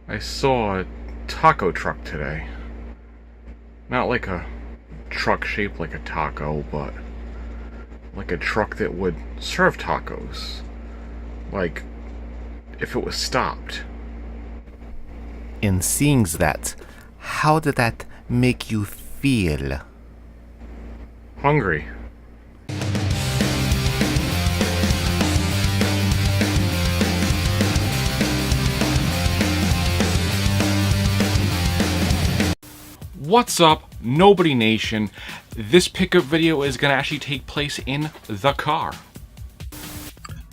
I saw a taco truck today. Not like a truck shaped like a taco, but like a truck that would serve tacos. Like if it was stopped. In seeing that, how did that make you feel? Hungry. What's up, Nobody Nation? This pickup video is going to actually take place in the car.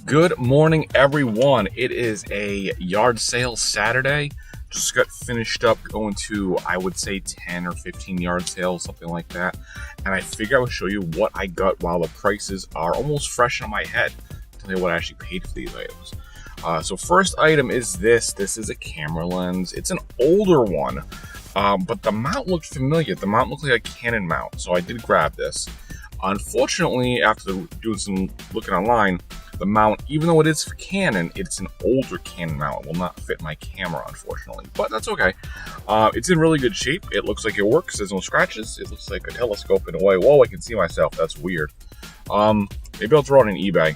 Good morning, everyone. It is a yard sale Saturday. Just got finished up going to, I would say, 10 or 15 yard sales, something like that. And I figure I would show you what I got while the prices are almost fresh in my head. Tell you what I actually paid for these items. So first item is this. This is a camera lens. It's an older one. But the mount looked familiar. The mount looked like a Canon mount, so I did grab this. Unfortunately, after doing some looking online, the mount, even though it is for Canon, it's an older Canon mount. It will not fit my camera, unfortunately, but that's okay. It's in really good shape. It looks like it works. There's no scratches. It looks like a telescope in a way. Whoa, I can see myself. That's weird. Maybe I'll throw it on eBay,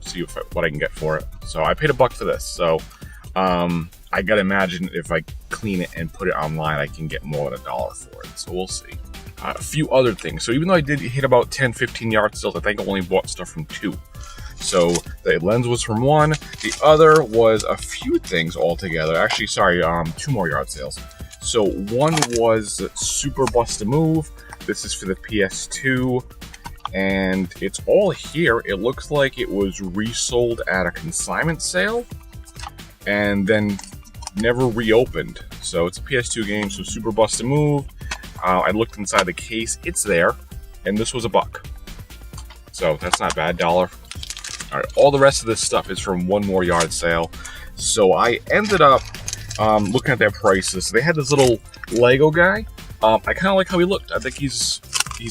see what I can get for it. So I paid $1 for this. So I gotta imagine if I clean it and put it online, I can get more than $1 for it. So we'll see. A few other things. So even though I did hit about 10, 15 yard sales, I think I only bought stuff from 2. So the lens was from 1. The other was a few things altogether. Actually, sorry, 2 more yard sales. So one was Super Bust-A-Move. This is for the PS2. And it's all here. It looks like it was resold at a consignment sale and then never reopened. So it's a PS2 game, so Super Bust-A-Move. I looked inside the case, it's there, and this was $1. So that's not bad, $1. All right, all the rest of this stuff is from one more yard sale. So I ended up looking at their prices. They had this little Lego guy. I kind of like how he looked. I think he's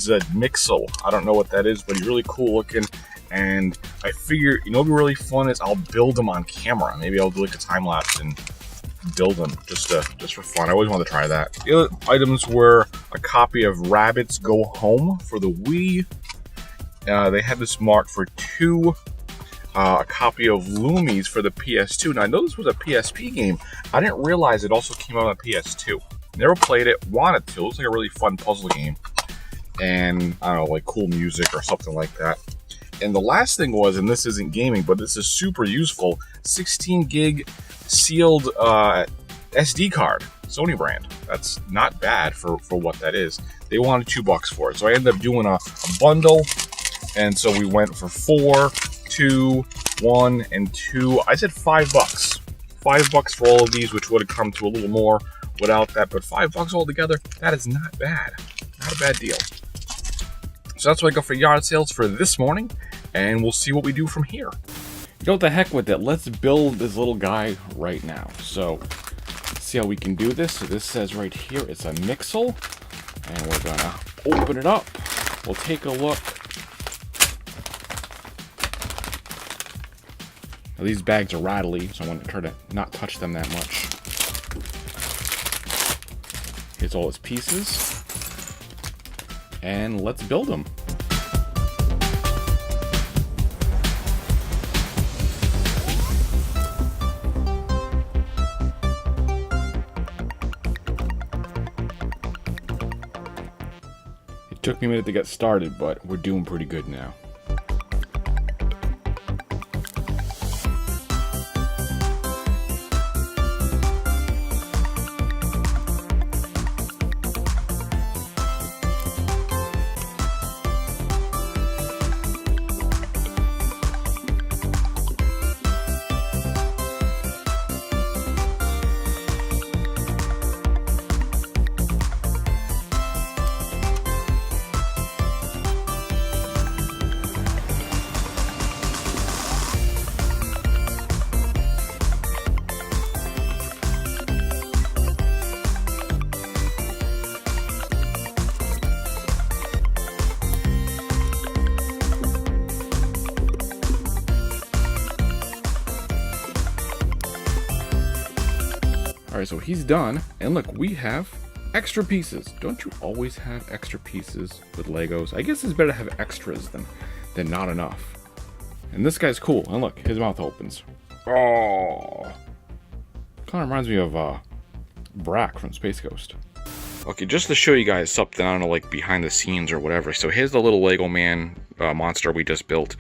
a Mixel. I don't know what that is, but he's really cool looking. And I figure, you know what'd be really fun is I'll build them on camera. Maybe I'll do like a time lapse and build them just for fun. I always wanted to try that. The other items were a copy of Rabbids Go Home for the Wii. They had this marked for 2. A copy of Loomies for the PS2. Now I know this was a PSP game. I didn't realize it also came out on PS2. Never played it. Wanted to. It looks like a really fun puzzle game. And I don't know, like cool music or something like that. And the last thing was, and this isn't gaming, but this is super useful, 16 gig sealed SD card, Sony brand. That's not bad for what that is. They wanted $2 for it. So I ended up doing a bundle. And so we went for 4, 2, 1, and 2. I said $5. $5 for all of these, which would have come to a little more without that. But $5 altogether, that is not bad. Not a bad deal. So that's what I got for yard sales for this morning, and we'll see what we do from here. You know what, the heck with it. Let's build this little guy right now. So, let's see how we can do this. So this says right here, it's a Mixel, and we're gonna open it up. We'll take a look. Now, these bags are rattly, so I want to try to not touch them that much. Here's all its pieces. And let's build them. It took me a minute to get started, but we're doing pretty good now. All right, so he's done. And look, we have extra pieces. Don't you always have extra pieces with Legos? I guess it's better to have extras than not enough. And this guy's cool. And look, his mouth opens. Oh, kind of reminds me of Brack from Space Ghost. Okay, just to show you guys something, I don't know, like behind the scenes or whatever. So here's the little Lego man monster we just built.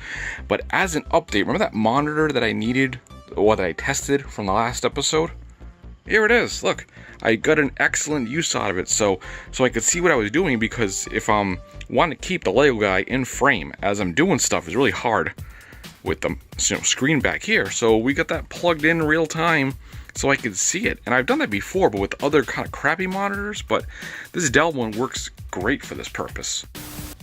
But as an update, remember that monitor that I needed, or that I tested from the last episode? Here it is. Look, I got an excellent use out of it, so I could see what I was doing, because if I'm wanting to keep the Lego guy in frame as I'm doing stuff, it's really hard with the screen back here. So we got that plugged in real time so I could see it. And I've done that before, but with other kind of crappy monitors, but this Dell one works great for this purpose.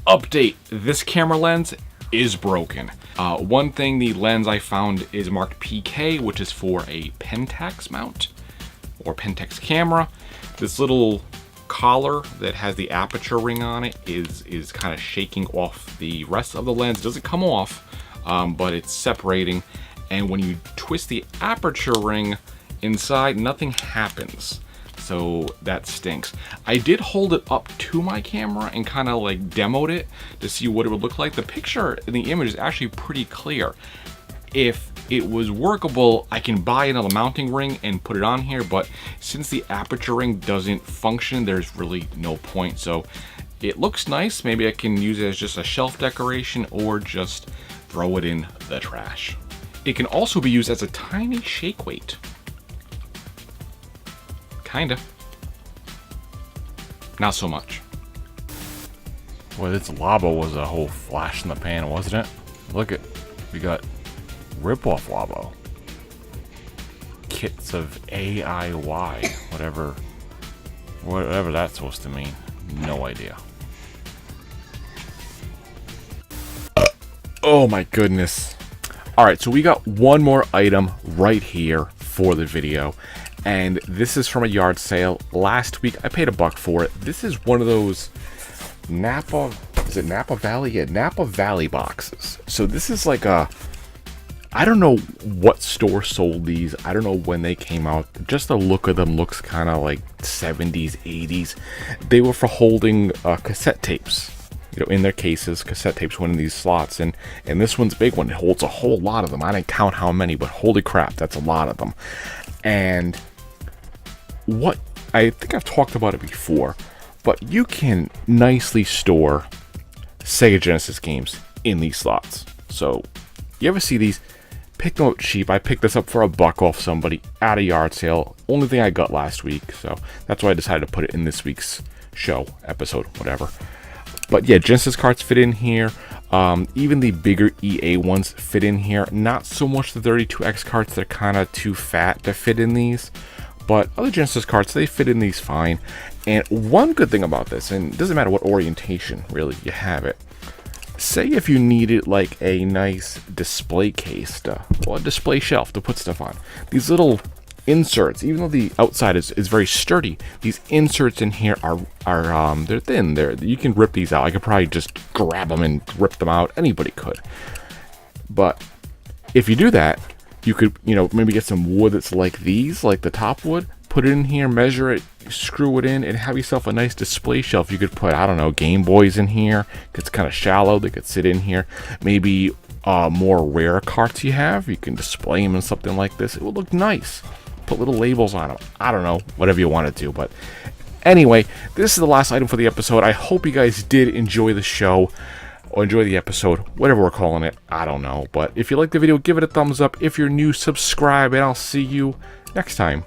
Update, this camera lens is broken. One thing, the lens I found is marked PK, which is for a Pentax mount or Pentax camera. This little collar that has the aperture ring on it is kind of shaking off the rest of the lens. It doesn't come off, but it's separating. And when you twist the aperture ring inside, nothing happens. So that stinks. I did hold it up to my camera and kind of like demoed it to see what it would look like. The picture in the image is actually pretty clear. If it was workable, I can buy another mounting ring and put it on here, but since the aperture ring doesn't function, there's really no point. So it looks nice. Maybe I can use it as just a shelf decoration or just throw it in the trash. It can also be used as a tiny shake weight. Kinda. Not so much. Well, this Labo was a whole flash in the pan, wasn't it? Look at, we got rip-off Labo. Kits of AIY, whatever that's supposed to mean. No idea. Oh my goodness. All right, so we got one more item right here for the video. And this is from a yard sale. Last week, I paid $1 for it. This is one of those Napa, is it Napa Valley? Yeah, Napa Valley boxes. So this is like a, I don't know what store sold these. I don't know when they came out. Just the look of them looks kind of like 70s, 80s. They were for holding cassette tapes. You know, in their cases, cassette tapes went in these slots. And this one's a big one. It holds a whole lot of them. I didn't count how many, but holy crap, that's a lot of them. And what, I think I've talked about it before, but you can nicely store Sega Genesis games in these slots. So you ever see these? Pick them up cheap. I picked this up for $1 off somebody at a yard sale. Only thing I got last week, so that's why I decided to put it in this week's show, episode, whatever. But yeah, Genesis cards fit in here. Even the bigger EA ones fit in here. Not so much the 32X cards, they're kind of too fat to fit in these. But other Genesis cards, they fit in these fine. And one good thing about this, and it doesn't matter what orientation really you have it. Say if you needed like a nice display case, or a display shelf to put stuff on. These little inserts, even though the outside is very sturdy, these inserts in here are they're thin. You can rip these out. I could probably just grab them and rip them out. Anybody could. But if you do that, you could, you know, maybe get some wood that's like these, like the top wood, put it in here, measure it, screw it in, and have yourself a nice display shelf. You could put, I don't know, Game Boys in here. It's kind of shallow. They could sit in here. Maybe more rare carts you have, you can display them in something like this. It would look nice. Put little labels on them. I don't know, whatever you want to do. But anyway, this is the last item for the episode. I hope you guys did enjoy the show or enjoy the episode, whatever we're calling it. I don't know. But if you like the video, give it a thumbs up. If you're new, subscribe, and I'll see you next time.